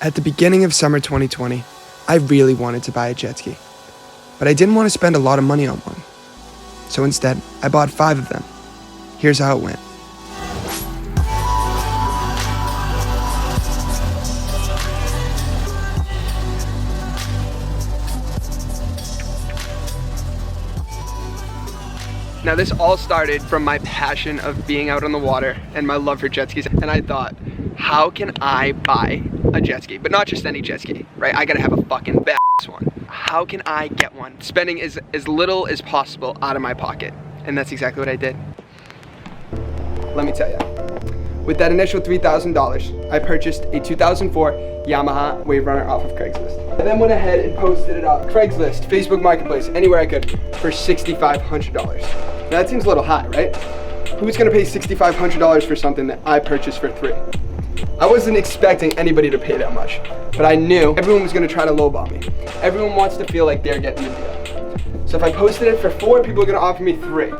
At the beginning of summer 2020, I really wanted to buy a jet ski, but I didn't want to spend a lot of money on one. So instead, I bought 5 of them. Here's how it went. Now this all started from my passion of being out on the water and my love for jet skis, and I thought, how can I buy a jet ski? But not just any jet ski, right? I gotta have a fucking badass one. How can I get one? Spending as little as possible out of my pocket. And that's exactly what I did. Let me tell you. With that initial $3,000, I purchased a 2004 Yamaha Wave Runner off of Craigslist. I then went ahead and posted it on Craigslist, Facebook Marketplace, anywhere I could, for $6,500. Now that seems a little high, right? Who's gonna pay $6,500 for something that I purchased for $3,000? I wasn't expecting anybody to pay that much, but I knew everyone was gonna try to lowball me. Everyone wants to feel like they're getting the deal. So if I posted it for $4,000, people are gonna offer me $3,000.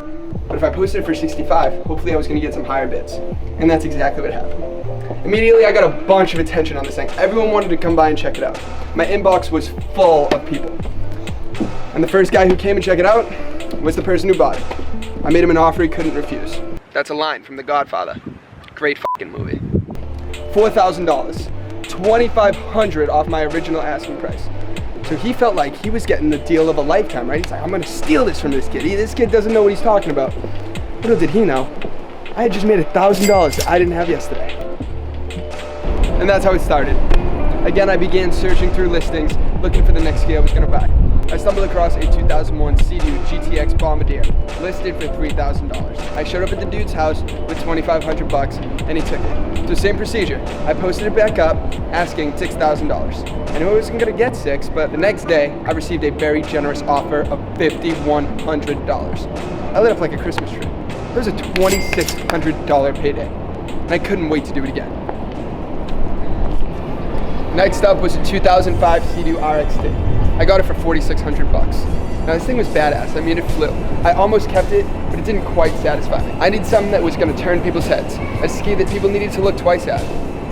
But if I posted it for $6,500, hopefully I was gonna get some higher bids. And that's exactly what happened. Immediately, I got a bunch of attention on this thing. Everyone wanted to come by and check it out. My inbox was full of people. And the first guy who came and checked it out was the person who bought it. I made him an offer he couldn't refuse. That's a line from The Godfather. Great fucking movie. $4,000, $2,500 off my original asking price. So he felt like he was getting the deal of a lifetime, right? He's like, I'm gonna steal this from this kid. This kid doesn't know what he's talking about. Little did he know, I had just made $1,000 that I didn't have yesterday. And that's how it started. Again, I began searching through listings, looking for the next ski I was gonna buy. I stumbled across a 2001 Sea-Doo GTX Bombardier, listed for $3,000. I showed up at the dude's house with $2,500 and he took it. So same procedure. I posted it back up, asking $6,000. I knew I wasn't gonna get 6, but the next day, I received a very generous offer of $5,100. I lit up like a Christmas tree. It was a $2,600 payday, and I couldn't wait to do it again. Next up was a 2005 Sea-Doo RXT. I got it for $4,600. Now this thing was badass. I mean, it flew. I almost kept it, but it didn't quite satisfy me. I needed something that was gonna turn people's heads, a ski that people needed to look twice at.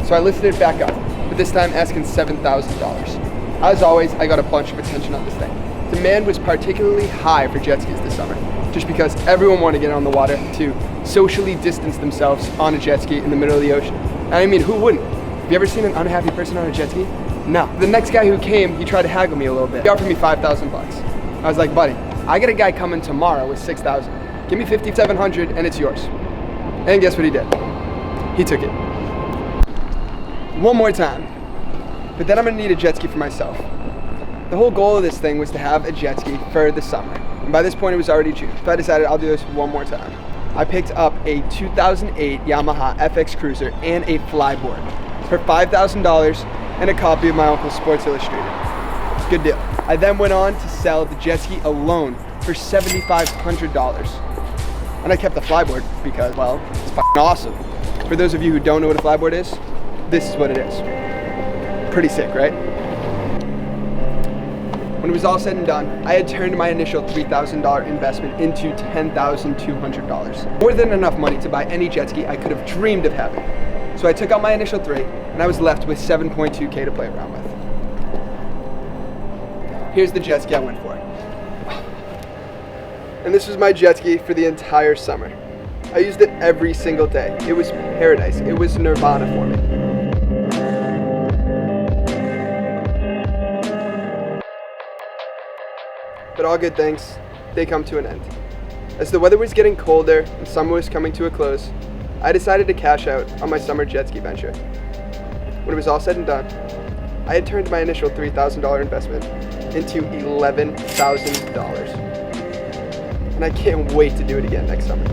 So I listed it back up, but this time asking $7,000. As always, I got a bunch of attention on this thing. Demand was particularly high for jet skis this summer, just because everyone wanted to get on the water to socially distance themselves on a jet ski in the middle of the ocean. And I mean, who wouldn't? Have you ever seen an unhappy person on a jet ski? No. The next guy who came, he tried to haggle me a little bit. He offered me $5,000. I was like, buddy, I got a guy coming tomorrow with $6,000. Give me $5,700 and it's yours. And guess what he did? He took it. One more time. But then I'm gonna need a jet ski for myself. The whole goal of this thing was to have a jet ski for the summer. And by this point, it was already June. So I decided I'll do this one more time. I picked up a 2008 Yamaha FX Cruiser and a flyboard for $5,000 and a copy of my uncle's Sports Illustrated. Good deal. I then went on to sell the jet ski alone for $7,500. And I kept the flyboard because, well, it's fucking awesome. For those of you who don't know what a flyboard is, this is what it is. Pretty sick, right? When it was all said and done, I had turned my initial $3,000 investment into $10,200. More than enough money to buy any jet ski I could have dreamed of having. So I took out my initial $3,000 and I was left with $7.2K to play around with. Here's the jet ski I went for. And this was my jet ski for the entire summer. I used it every single day. It was paradise. It was nirvana for me. But all good things, they come to an end. As the weather was getting colder and summer was coming to a close, I decided to cash out on my summer jet ski venture. When it was all said and done, I had turned my initial $3,000 investment into $11,000. And I can't wait to do it again next summer.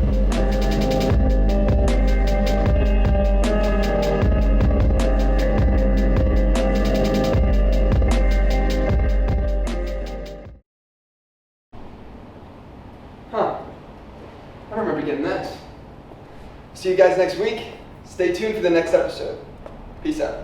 Huh. I don't remember getting this. See you guys next week. Stay tuned for the next episode. Peace out.